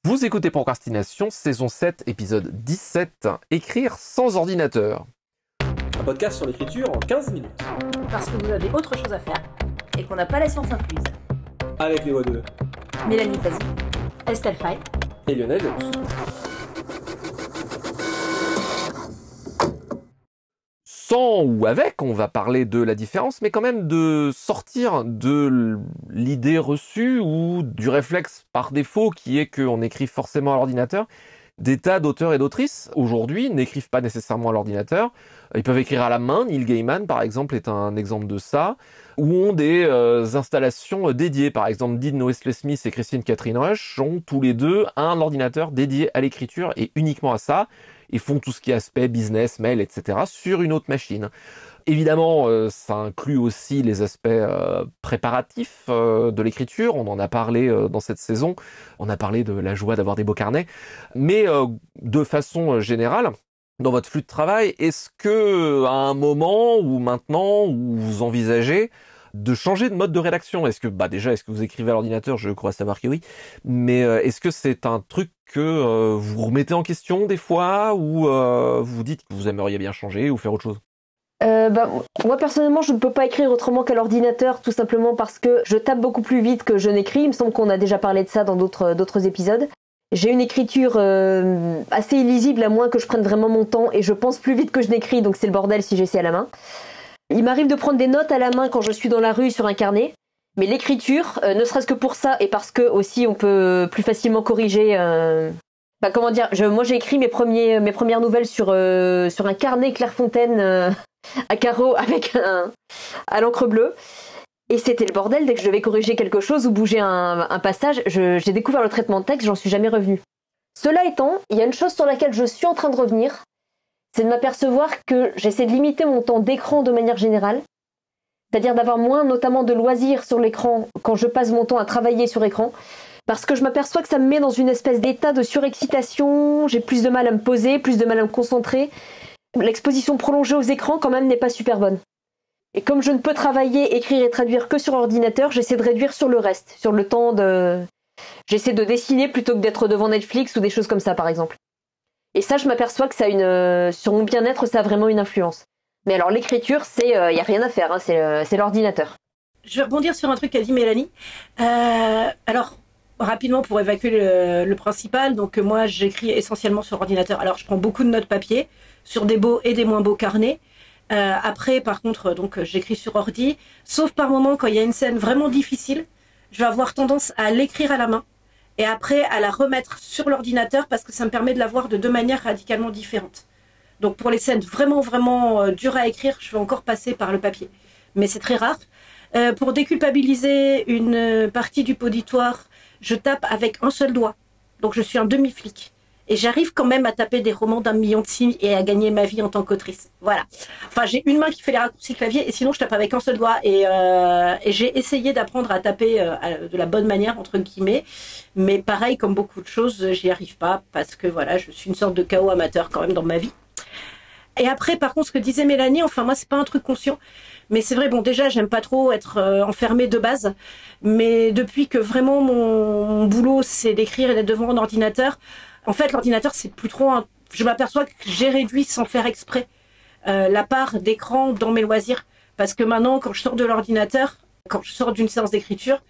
Vous écoutez Procrastination, saison 7, épisode 17, écrire sans ordinateur. Un podcast sur l'écriture en 15 minutes. Parce que vous avez autre chose à faire et qu'on n'a pas la science incluse. Avec les voix de Mélanie Fazi, Estelle Fay et Lionel Delous. Sans ou avec, on va parler de la différence, mais quand même de sortir de l'idée reçue ou du réflexe par défaut qui est qu'on écrit forcément à l'ordinateur. Des tas d'auteurs et d'autrices, aujourd'hui, n'écrivent pas nécessairement à l'ordinateur. Ils peuvent écrire à la main. Neil Gaiman, par exemple, est un exemple de ça. Ou ont des installations dédiées. Par exemple, Dean Wesley Smith et Christine Catherine Rush ont tous les deux un ordinateur dédié à l'écriture et uniquement à ça. Ils font tout ce qui est aspect business, mail, etc. sur une autre machine. Évidemment, ça inclut aussi les aspects préparatifs de l'écriture. On en a parlé dans cette saison. On a parlé de la joie d'avoir des beaux carnets. Mais de façon générale, dans votre flux de travail, est-ce que à un moment ou maintenant où vous envisagez de changer de mode de rédaction? Est-ce que, est-ce que vous écrivez à l'ordinateur? Je crois savoir que oui. Mais est-ce que c'est un truc que vous remettez en question des fois ou vous dites que vous aimeriez bien changer ou faire autre chose? Moi personnellement je ne peux pas écrire autrement qu'à l'ordinateur, tout simplement parce que je tape beaucoup plus vite que je n'écris. Il me semble qu'on a déjà parlé de ça dans d'autres épisodes. J'ai une écriture assez illisible, à moins que je prenne vraiment mon temps, et je pense plus vite que je n'écris, donc c'est le bordel si j'essaie à la main. Il m'arrive de prendre des notes à la main quand je suis dans la rue sur un carnet, mais l'écriture, ne serait-ce que pour ça, et parce que aussi on peut plus facilement corriger... moi j'ai écrit mes premières nouvelles sur un carnet Clairefontaine à carreaux à l'encre bleue. Et c'était le bordel. Dès que je devais corriger quelque chose ou bouger un passage, j'ai découvert le traitement de texte, j'en suis jamais revenue. Cela étant, il y a une chose sur laquelle je suis en train de revenir, c'est de m'apercevoir que j'essaie de limiter mon temps d'écran de manière générale, c'est-à-dire d'avoir moins notamment de loisirs sur l'écran quand je passe mon temps à travailler sur écran, parce que je m'aperçois que ça me met dans une espèce d'état de surexcitation, j'ai plus de mal à me poser, plus de mal à me concentrer. L'exposition prolongée aux écrans quand même n'est pas super bonne. Et comme je ne peux travailler, écrire et traduire que sur ordinateur, j'essaie de réduire sur le reste, sur le temps de... J'essaie de dessiner plutôt que d'être devant Netflix ou des choses comme ça par exemple. Et ça, je m'aperçois que ça a sur mon bien-être, ça a vraiment une influence. Mais alors l'écriture, y a rien à faire, hein, c'est l'ordinateur. Je vais rebondir sur un truc qu'a dit Mélanie. Alors, rapidement pour évacuer le principal, donc moi j'écris essentiellement sur ordinateur. Alors je prends beaucoup de notes papier, sur des beaux et des moins beaux carnets. Après, par contre, donc j'écris sur ordi, sauf par moment quand il y a une scène vraiment difficile, je vais avoir tendance à l'écrire à la main et après à la remettre sur l'ordinateur parce que ça me permet de la voir de deux manières radicalement différentes. Donc pour les scènes vraiment vraiment dures à écrire, je vais encore passer par le papier, mais c'est très rare. Pour déculpabiliser une partie du poditoire, je tape avec un seul doigt, donc je suis un demi-flic. Et j'arrive quand même à taper des romans d'1 million de signes et à gagner ma vie en tant qu'autrice. Voilà. Enfin, j'ai une main qui fait les raccourcis clavier et sinon je tape avec un seul doigt. Et j'ai essayé d'apprendre à taper de la bonne manière, entre guillemets. Mais pareil, comme beaucoup de choses, j'y arrive pas parce que voilà, je suis une sorte de chaos amateur quand même dans ma vie. Et après, par contre, ce que disait Mélanie, enfin moi, c'est pas un truc conscient. Mais c'est vrai, bon, déjà, j'aime pas trop être enfermée de base. Mais depuis que vraiment mon boulot, c'est d'écrire et d'être devant un ordinateur... En fait, l'ordinateur, c'est plus trop Je m'aperçois que j'ai réduit sans faire exprès la part d'écran dans mes loisirs. Parce que maintenant, quand je sors de l'ordinateur, quand je sors d'une séance d'écriture,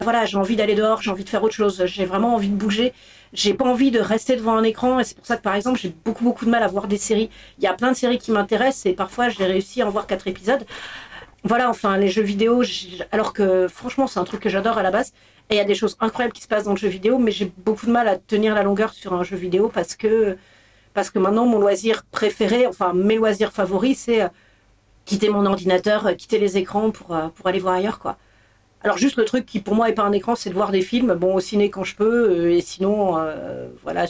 voilà, j'ai envie d'aller dehors, j'ai envie de faire autre chose, j'ai vraiment envie de bouger. J'ai pas envie de rester devant un écran et c'est pour ça que, par exemple, j'ai beaucoup de mal à voir des séries. Il y a plein de séries qui m'intéressent et parfois, j'ai réussi à en voir 4 épisodes. Voilà, enfin, les jeux vidéo, alors que franchement, c'est un truc que j'adore à la base. Et il y a des choses incroyables qui se passent dans le jeu vidéo, mais j'ai beaucoup de mal à tenir la longueur sur un jeu vidéo parce que maintenant, mon loisir préféré, enfin, mes loisirs favoris, c'est quitter mon ordinateur, quitter les écrans pour aller voir ailleurs, quoi. Alors, juste le truc qui, pour moi, est pas un écran, c'est de voir des films, bon, au ciné quand je peux, et sinon, voilà,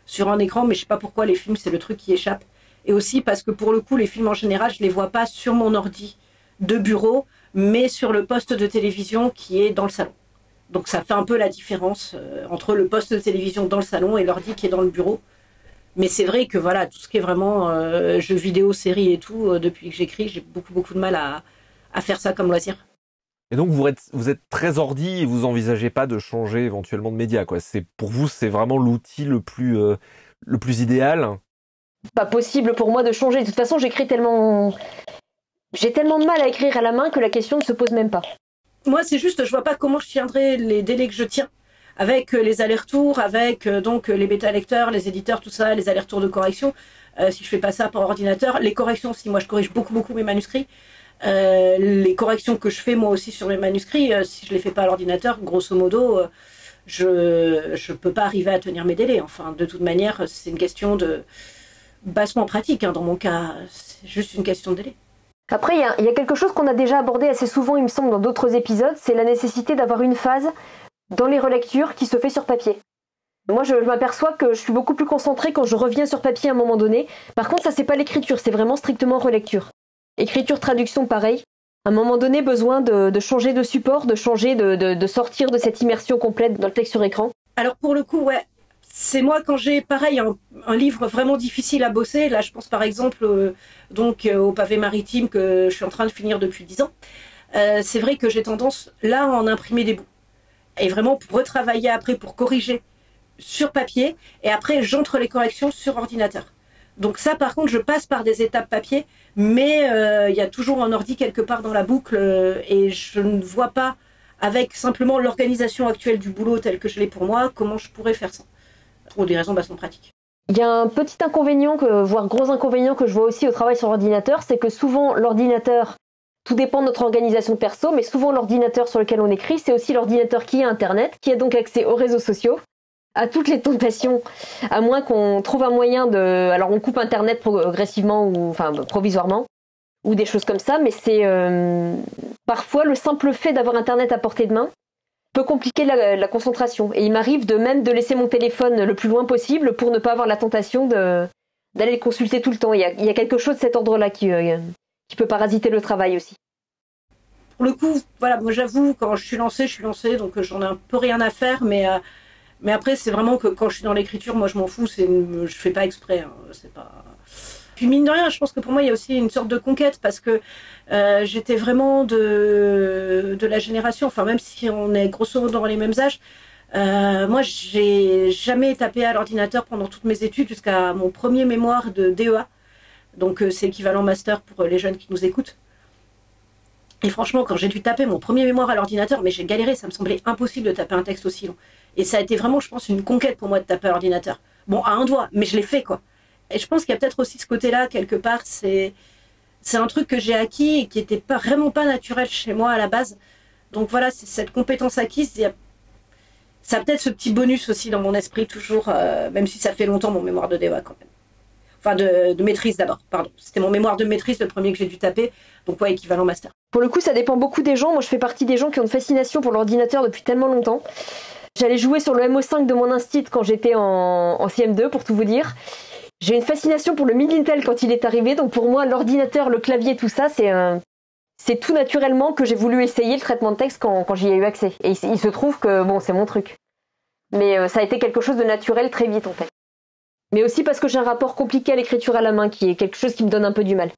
sur un écran, mais je sais pas pourquoi les films, c'est le truc qui échappe. Et aussi parce que, pour le coup, les films, en général, je les vois pas sur mon ordi de bureau, mais sur le poste de télévision qui est dans le salon. Donc ça fait un peu la différence entre le poste de télévision dans le salon et l'ordi qui est dans le bureau. Mais c'est vrai que voilà, tout ce qui est vraiment jeux vidéo, séries et tout, depuis que j'écris, j'ai beaucoup de mal à faire ça comme loisir. Et donc vous êtes très ordi et vous envisagez pas de changer éventuellement de média, quoi. Pour vous, c'est vraiment l'outil le plus idéal. Pas possible pour moi de changer. De toute façon, j'ai tellement de mal à écrire à la main que la question ne se pose même pas. Moi, c'est juste, je vois pas comment je tiendrai les délais que je tiens avec les allers-retours, avec donc les bêta-lecteurs, les éditeurs, tout ça, les allers-retours de correction. Si je fais pas ça par ordinateur, les corrections, si moi je corrige beaucoup mes manuscrits, les corrections que je fais moi aussi sur mes manuscrits, si je les fais pas à l'ordinateur, grosso modo, je peux pas arriver à tenir mes délais. Enfin, de toute manière, c'est une question de bassement pratique. Hein, dans mon cas, c'est juste une question de délai. Après, il y a quelque chose qu'on a déjà abordé assez souvent, il me semble, dans d'autres épisodes, c'est la nécessité d'avoir une phase dans les relectures qui se fait sur papier. Moi, je m'aperçois que je suis beaucoup plus concentrée quand je reviens sur papier à un moment donné. Par contre, ça, c'est pas l'écriture, c'est vraiment strictement relecture. Écriture, traduction, pareil. À un moment donné, besoin de changer de support, de sortir de cette immersion complète dans le texte sur écran. Alors, pour le coup, ouais. C'est moi quand j'ai, pareil, un livre vraiment difficile à bosser. Là, je pense par exemple au pavé maritime que je suis en train de finir depuis 10 ans. C'est vrai que j'ai tendance, là, à en imprimer des bouts. Et vraiment pour retravailler après, pour corriger sur papier. Et après, j'entre les corrections sur ordinateur. Donc ça, par contre, je passe par des étapes papier. Mais il y a toujours un ordi quelque part dans la boucle. Et je ne vois pas, avec simplement l'organisation actuelle du boulot telle que je l'ai pour moi, comment je pourrais faire ça. Pour des raisons bassement pratiques. Il y a un petit inconvénient, voire gros inconvénient que je vois aussi au travail sur ordinateur, c'est que souvent l'ordinateur, tout dépend de notre organisation perso, mais souvent l'ordinateur sur lequel on écrit, c'est aussi l'ordinateur qui a Internet, qui a donc accès aux réseaux sociaux, à toutes les tentations, à moins qu'on trouve un moyen de... Alors on coupe Internet progressivement, enfin provisoirement, ou des choses comme ça, mais c'est parfois le simple fait d'avoir Internet à portée de main peut compliquer la concentration. Et il m'arrive de laisser mon téléphone le plus loin possible pour ne pas avoir la tentation d'aller le consulter tout le temps. Il y a quelque chose de cet ordre-là qui peut parasiter le travail aussi. Pour le coup, voilà, moi j'avoue, quand je suis lancée, donc j'en ai un peu rien à faire, mais après c'est vraiment que quand je suis dans l'écriture, moi je m'en fous, je fais pas exprès, hein, c'est pas... Puis mine de rien, je pense que pour moi il y a aussi une sorte de conquête parce que j'étais vraiment de la génération, enfin même si on est grosso modo dans les mêmes âges, moi j'ai jamais tapé à l'ordinateur pendant toutes mes études jusqu'à mon premier mémoire de DEA, donc c'est équivalent master pour les jeunes qui nous écoutent. Et franchement, quand j'ai dû taper mon premier mémoire à l'ordinateur, mais j'ai galéré, ça me semblait impossible de taper un texte aussi long. Et ça a été vraiment, je pense, une conquête pour moi de taper à l'ordinateur. Bon, à un doigt, mais je l'ai fait quoi. Et je pense qu'il y a peut-être aussi ce côté-là, quelque part, c'est un truc que j'ai acquis et qui n'était vraiment pas naturel chez moi à la base. Donc voilà, c'est cette compétence acquise, ça a peut-être ce petit bonus aussi dans mon esprit, toujours, même si ça fait longtemps mon mémoire de DEA quand même. Enfin, de maîtrise d'abord, pardon. C'était mon mémoire de maîtrise, le premier que j'ai dû taper, donc ouais, équivalent master. Pour le coup, ça dépend beaucoup des gens. Moi, je fais partie des gens qui ont une fascination pour l'ordinateur depuis tellement longtemps. J'allais jouer sur le MO5 de mon instit quand j'étais en CM2, pour tout vous dire. J'ai une fascination pour le Mid-Intel quand il est arrivé, donc pour moi, l'ordinateur, le clavier, tout ça, c'est tout naturellement que j'ai voulu essayer le traitement de texte quand j'y ai eu accès. Et il se trouve que, bon, c'est mon truc. Mais ça a été quelque chose de naturel très vite, en fait. Mais aussi parce que j'ai un rapport compliqué à l'écriture à la main, qui est quelque chose qui me donne un peu du mal.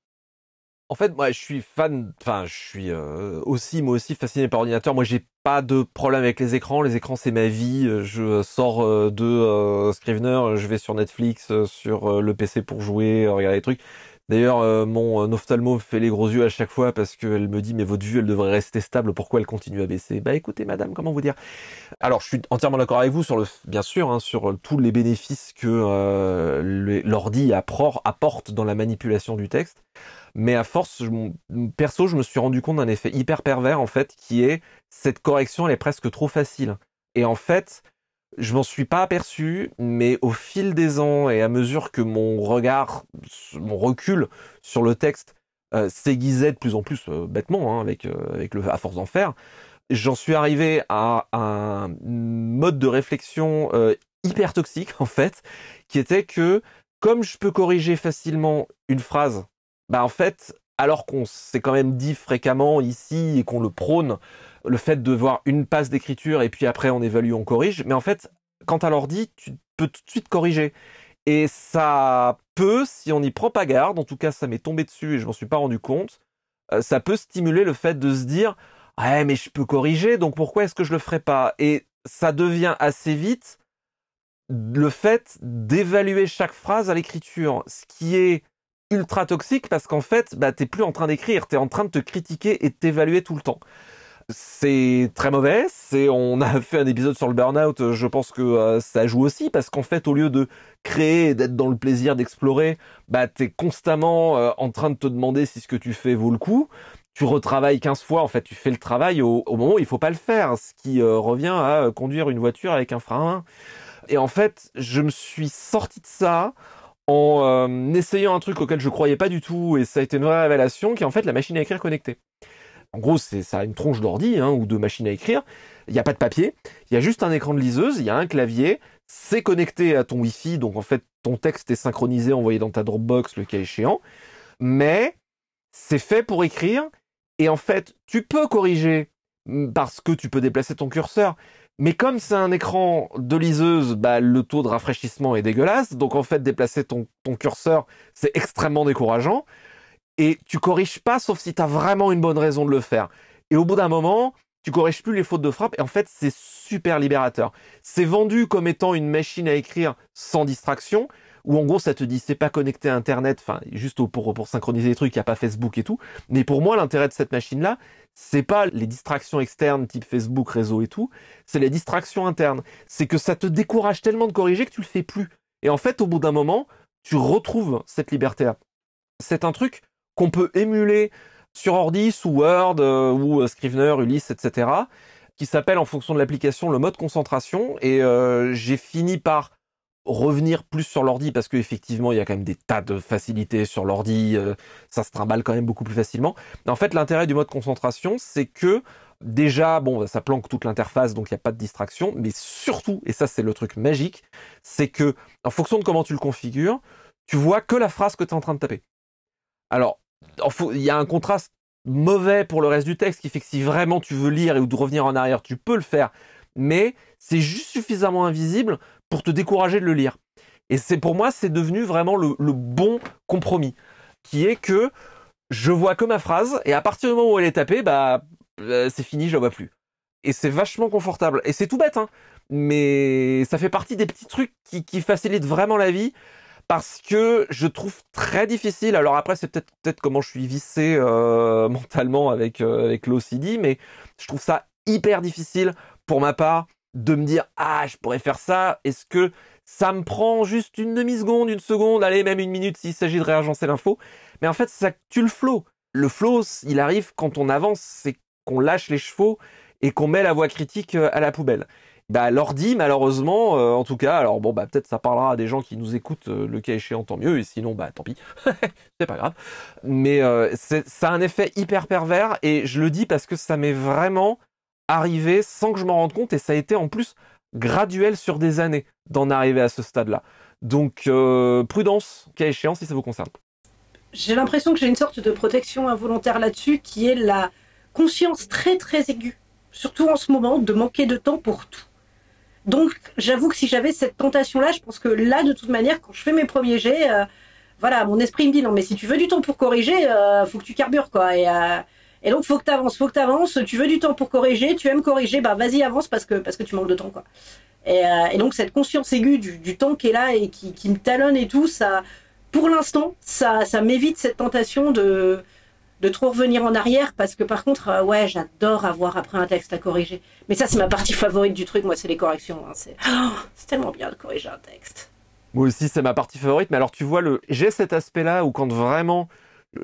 En fait, moi, je suis fan, enfin, je suis moi aussi fasciné par l'ordinateur. Moi, j'ai pas de problème avec les écrans. Les écrans, c'est ma vie. Je sors de Scrivener, je vais sur Netflix, sur le PC pour jouer, regarder des trucs. D'ailleurs, mon ophtalmo fait les gros yeux à chaque fois parce qu'elle me dit, mais votre vue, elle devrait rester stable. Pourquoi elle continue à baisser? Bah, écoutez, madame, comment vous dire? Alors, je suis entièrement d'accord avec vous sur bien sûr, hein, sur tous les bénéfices que l'ordi apporte dans la manipulation du texte. Mais à force, perso, je me suis rendu compte d'un effet hyper pervers, en fait, qui est cette correction, elle est presque trop facile. Et en fait, je m'en suis pas aperçu, mais au fil des ans et à mesure que mon recul sur le texte s'aiguisait de plus en plus bêtement, hein, à force d'en faire, j'en suis arrivé à un mode de réflexion hyper toxique, en fait, qui était que, comme je peux corriger facilement une phrase, bah en fait, alors qu'on s'est quand même dit fréquemment ici et qu'on le prône, le fait de voir une passe d'écriture et puis après on évalue, on corrige, mais en fait, quand à l'ordi, tu peux tout de suite corriger. Et ça peut, si on n'y prend pas garde, en tout cas ça m'est tombé dessus et je m'en suis pas rendu compte, ça peut stimuler le fait de se dire « ouais, mais je peux corriger, donc pourquoi est-ce que je le ferais pas? Et ça devient assez vite le fait d'évaluer chaque phrase à l'écriture, ce qui est ultra toxique parce qu'en fait, bah, t'es plus en train d'écrire, t'es en train de te critiquer et de t'évaluer tout le temps. C'est très mauvais, on a fait un épisode sur le burn-out, je pense que ça joue aussi, parce qu'en fait, au lieu de créer et d'être dans le plaisir d'explorer, bah, t'es constamment en train de te demander si ce que tu fais vaut le coup. Tu retravailles 15 fois, en fait, tu fais le travail au moment où il faut pas le faire, ce qui revient à conduire une voiture avec un frein à main. Et en fait, je me suis sorti de ça en essayant un truc auquel je croyais pas du tout, et ça a été une vraie révélation, qui est en fait la machine à écrire connectée. En gros, ça a une tronche d'ordi ou de machine à écrire. Il n'y a pas de papier. Il y a juste un écran de liseuse. Il y a un clavier. C'est connecté à ton Wi-Fi. Donc, en fait, ton texte est synchronisé, envoyé dans ta Dropbox, le cas échéant. Mais c'est fait pour écrire. Et en fait, tu peux corriger parce que tu peux déplacer ton curseur. Mais comme c'est un écran de liseuse, bah, le taux de rafraîchissement est dégueulasse. Donc, en fait, déplacer ton curseur, c'est extrêmement décourageant. Et tu corriges pas, sauf si tu as vraiment une bonne raison de le faire. Et au bout d'un moment, tu corriges plus les fautes de frappe. Et en fait, c'est super libérateur. C'est vendu comme étant une machine à écrire sans distraction, où en gros, ça te dit c'est pas connecté à Internet, enfin, juste pour synchroniser les trucs, il n'y a pas Facebook et tout. Mais pour moi, l'intérêt de cette machine-là, c'est pas les distractions externes type Facebook, réseau et tout, c'est les distractions internes. C'est que ça te décourage tellement de corriger que tu le fais plus. Et en fait, au bout d'un moment, tu retrouves cette liberté-là. C'est un truc qu'on peut émuler sur ordi, sous Word, ou Scrivener, Ulysse, etc., qui s'appelle en fonction de l'application le mode concentration, et j'ai fini par revenir plus sur l'ordi, parce qu'effectivement, il y a quand même des tas de facilités sur l'ordi, ça se trimballe quand même beaucoup plus facilement. En fait, l'intérêt du mode concentration, c'est que, déjà, bon, ça planque toute l'interface, donc il n'y a pas de distraction, mais surtout, et ça c'est le truc magique, c'est que, en fonction de comment tu le configures, tu vois que la phrase que tu es en train de taper. Alors, il y a un contraste mauvais pour le reste du texte qui fait que si vraiment tu veux lire ou de revenir en arrière, tu peux le faire, mais c'est juste suffisamment invisible pour te décourager de le lire. Et pour moi, c'est devenu vraiment le bon compromis, qui est que je vois que ma phrase, et à partir du moment où elle est tapée, c'est fini, je la vois plus. Et c'est vachement confortable. Et c'est tout bête, mais ça fait partie des petits trucs qui facilitent vraiment la vie, parce que je trouve très difficile, alors après c'est peut-être comment je suis vissé mentalement avec l'OCD, mais je trouve ça hyper difficile pour ma part de me dire ah je pourrais faire ça, est-ce que ça me prend juste une demi-seconde, une seconde, allez même une minute s'il s'agit de réagencer l'info, mais en fait ça tue le flow. Le flow il arrive quand on avance, c'est qu'on lâche les chevaux et qu'on met la voix critique à la poubelle. L'ordi, malheureusement, en tout cas, alors bon, peut-être ça parlera à des gens qui nous écoutent, le cas échéant, tant mieux, et sinon, tant pis, c'est pas grave. Mais ça a un effet hyper pervers, et je le dis parce que ça m'est vraiment arrivé sans que je m'en rende compte, et ça a été en plus graduel sur des années d'en arriver à ce stade-là. Donc, prudence, cas échéant, si ça vous concerne. J'ai l'impression que j'ai une sorte de protection involontaire là-dessus, qui est la conscience très très aiguë, surtout en ce moment, de manquer de temps pour tout. Donc, j'avoue que si j'avais cette tentation-là, je pense que là, de toute manière, quand je fais mes premiers jets, voilà, mon esprit me dit non, mais si tu veux du temps pour corriger, faut que tu carbures, quoi. Et donc, faut que t'avances. Tu veux du temps pour corriger, tu aimes corriger, vas-y, avance parce que tu manques de temps, quoi. Et donc, cette conscience aiguë du temps qui est là et qui me talonne et tout, ça, pour l'instant, ça m'évite cette tentation de trop revenir en arrière, parce que par contre, ouais, j'adore avoir après un texte à corriger. Mais ça, c'est ma partie favorite du truc, moi, c'est les corrections. C'est tellement bien de corriger un texte. Moi aussi, c'est ma partie favorite, mais alors tu vois, j'ai cet aspect-là où quand vraiment,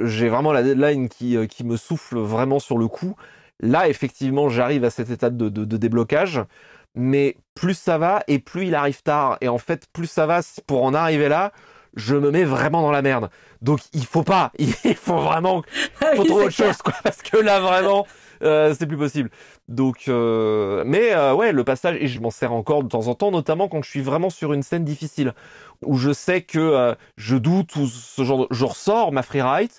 j'ai vraiment la deadline qui me souffle vraiment sur le coup, là, effectivement, j'arrive à cet état de déblocage, mais plus ça va, et plus il arrive tard. Et en fait, plus ça va, pour en arriver là, je me mets vraiment dans la merde. Donc il faut vraiment, faut trouver autre chose, quoi, parce que là vraiment, c'est plus possible. Donc, ouais, le passage, et je m'en sers encore de temps en temps, notamment quand je suis vraiment sur une scène difficile, où je sais que je doute, ou ce genre, je ressors ma freeride,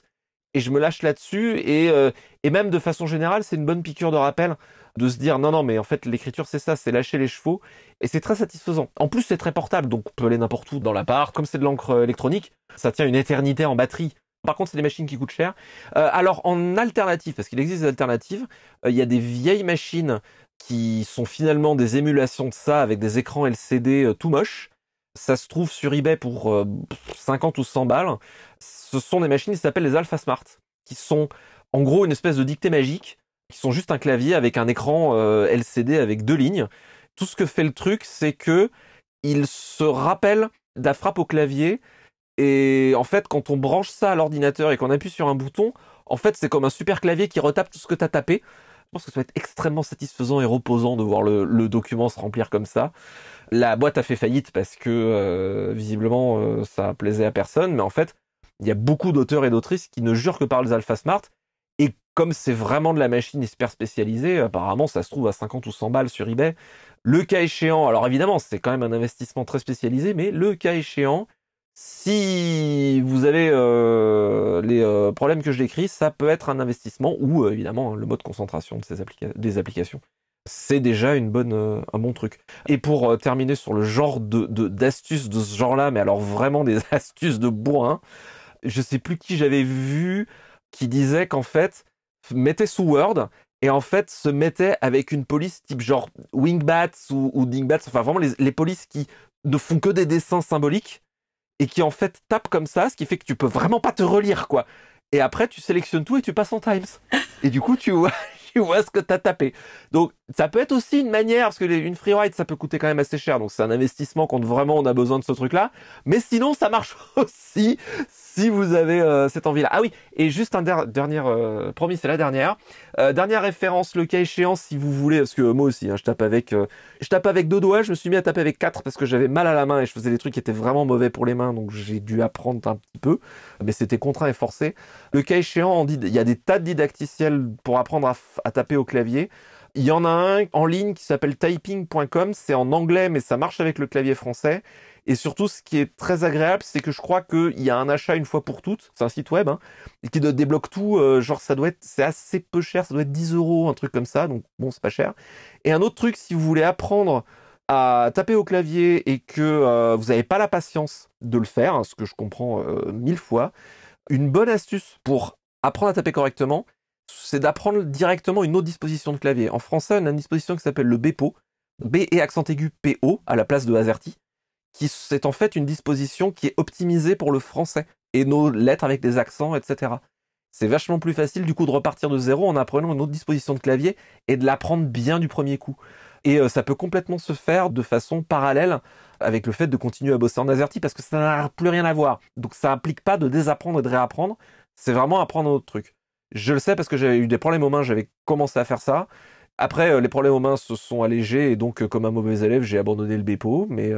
et je me lâche là-dessus, et même de façon générale, c'est une bonne piqûre de rappel, de se dire non, mais en fait l'écriture c'est ça, c'est lâcher les chevaux, et c'est très satisfaisant. En plus c'est très portable, donc on peut aller n'importe où dans l'appart, comme c'est de l'encre électronique, ça tient une éternité en batterie. Par contre, c'est des machines qui coûtent cher. Alors, en alternative, parce qu'il existe des alternatives, il y a des vieilles machines qui sont finalement des émulations de ça avec des écrans LCD tout moches. Ça se trouve sur eBay pour 50 ou 100 balles. Ce sont des machines qui s'appellent les Alpha Smart, qui sont en gros une espèce de dictée magique, qui sont juste un clavier avec un écran LCD avec 2 lignes. Tout ce que fait le truc, c'est que il se rappelle de la frappe au clavier. Et en fait, quand on branche ça à l'ordinateur et qu'on appuie sur un bouton, en fait, c'est comme un super clavier qui retape tout ce que tu as tapé. Je pense que ça va être extrêmement satisfaisant et reposant de voir le document se remplir comme ça. La boîte a fait faillite parce que visiblement ça plaisait à personne, mais en fait, il y a beaucoup d'auteurs et d'autrices qui ne jurent que par les Alpha Smart. Et comme c'est vraiment de la machine hyper spécialisée, apparemment ça se trouve à 50 ou 100 balles sur eBay. Le cas échéant, alors évidemment c'est quand même un investissement très spécialisé, mais le cas échéant, si vous avez les problèmes que je décris, ça peut être un investissement ou évidemment le mode concentration de des applications. C'est déjà un bon truc. Et pour terminer sur le genre d'astuces de ce genre-là, mais alors vraiment des astuces de bourrin, je sais plus qui j'avais vu qui disait qu'en fait, mettait sous Word et en fait se mettait avec une police type genre Wingbats ou Dingbats, enfin vraiment les polices qui ne font que des dessins symboliques et qui en fait tapent comme ça, ce qui fait que tu peux vraiment pas te relire, quoi. Et après, tu sélectionnes tout et tu passes en Times. Et du coup, tu vois ce que t'as tapé. Donc, ça peut être aussi une manière, parce que une freeride, ça peut coûter quand même assez cher. Donc, c'est un investissement quand vraiment on a besoin de ce truc-là. Mais sinon, ça marche aussi si vous avez cette envie-là. Ah oui, et juste un dernier, promis, c'est la dernière. Dernière référence, le cas échéant, si vous voulez, parce que moi aussi, hein, je tape avec 2 doigts, je me suis mis à taper avec 4 parce que j'avais mal à la main et je faisais des trucs qui étaient vraiment mauvais pour les mains, donc j'ai dû apprendre un petit peu, mais c'était contraint et forcé. Le cas échéant, il y a des tas de didacticiels pour apprendre à taper au clavier. Il y en a un en ligne qui s'appelle typing.com, c'est en anglais, mais ça marche avec le clavier français. Et surtout, ce qui est très agréable, c'est que je crois qu'il y a un achat une fois pour toutes, c'est un site web, hein, et qui débloque tout, genre c'est assez peu cher, ça doit être 10 €, un truc comme ça, donc bon, c'est pas cher. Et un autre truc, si vous voulez apprendre à taper au clavier et que vous n'avez pas la patience de le faire, hein, ce que je comprends 1000 fois, une bonne astuce pour apprendre à taper correctement, c'est d'apprendre directement une autre disposition de clavier. En français, on a une disposition qui s'appelle le Bepo, B et accent aigu PO à la place de AZERTY, qui c'est en fait une disposition qui est optimisée pour le français et nos lettres avec des accents, etc. C'est vachement plus facile du coup de repartir de zéro en apprenant une autre disposition de clavier et de l'apprendre bien du premier coup. Et ça peut complètement se faire de façon parallèle avec le fait de continuer à bosser en AZERTY parce que ça n'a plus rien à voir. Donc ça implique pas de désapprendre et de réapprendre, c'est vraiment apprendre un autre truc. Je le sais parce que j'avais eu des problèmes aux mains, j'avais commencé à faire ça. Après, les problèmes aux mains se sont allégés et donc, comme un mauvais élève, j'ai abandonné le Bepo. Mais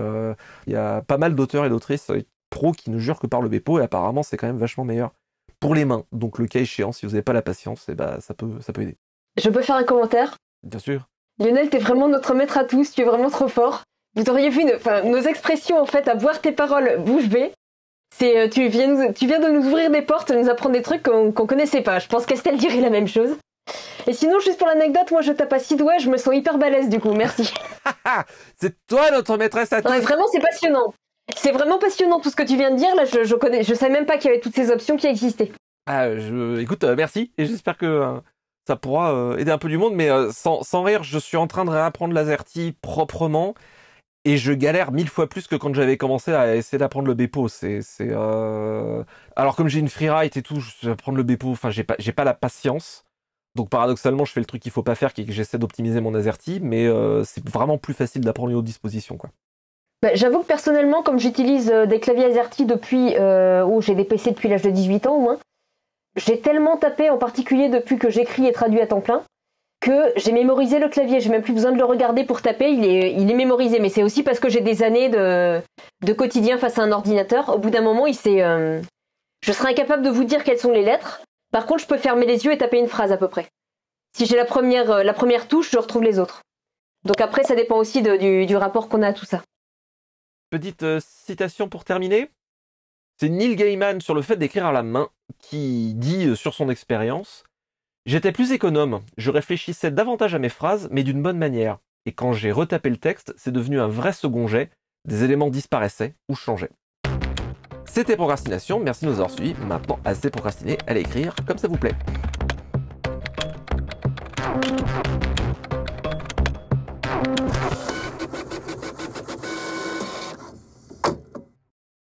il y a pas mal d'auteurs et d'autrices pros qui ne jurent que par le Bepo et apparemment, c'est quand même vachement meilleur pour les mains. Donc, le cas échéant, si vous n'avez pas la patience, eh ben, ça peut aider. Je peux faire un commentaire? Bien sûr. Lionel, t'es vraiment notre maître à tous, tu es vraiment trop fort. Vous auriez vu nos expressions en fait à boire tes paroles bouche bée. Tu viens de nous ouvrir des portes, de nous apprendre des trucs qu'on connaissait pas. Je pense qu'Estelle dirait la même chose. Et sinon, juste pour l'anecdote, moi je tape à 6 doigts, je me sens hyper balèze du coup, merci. C'est toi notre maîtresse à tous. Ouais, vraiment, c'est passionnant. C'est vraiment passionnant tout ce que tu viens de dire. Là, je savais même pas qu'il y avait toutes ces options qui existaient. Écoute, merci et j'espère que ça pourra aider un peu du monde. Mais sans rire, je suis en train de réapprendre l'AZERTY proprement. Et je galère 1000 fois plus que quand j'avais commencé à essayer d'apprendre le Bepo. Alors comme j'ai une freeride et tout, je vais apprendre le Bepo. Enfin, j'ai pas la patience. Donc paradoxalement, je fais le truc qu'il faut pas faire, qui est que j'essaie d'optimiser mon AZERTY, mais c'est vraiment plus facile d'apprendre une autre disposition, quoi. Bah, j'avoue que personnellement, comme j'utilise des claviers AZERTY depuis j'ai des PC depuis l'âge de 18 ans au moins, j'ai tellement tapé, en particulier depuis que j'écris et traduis à temps plein, que j'ai mémorisé le clavier. J'ai même plus besoin de le regarder pour taper, il est mémorisé. Mais c'est aussi parce que j'ai des années de quotidien face à un ordinateur. Au bout d'un moment, je serai incapable de vous dire quelles sont les lettres. Par contre, je peux fermer les yeux et taper une phrase à peu près. Si j'ai la première touche, je retrouve les autres. Donc après, ça dépend aussi du rapport qu'on a à tout ça. Petite citation pour terminer. C'est Neil Gaiman sur le fait d'écrire à la main qui dit sur son expérience: j'étais plus économe, je réfléchissais davantage à mes phrases, mais d'une bonne manière. Et quand j'ai retapé le texte, c'est devenu un vrai second jet, des éléments disparaissaient ou changeaient. C'était Procrastination, merci de nous avoir suivis. Maintenant, assez procrastiné, allez écrire comme ça vous plaît.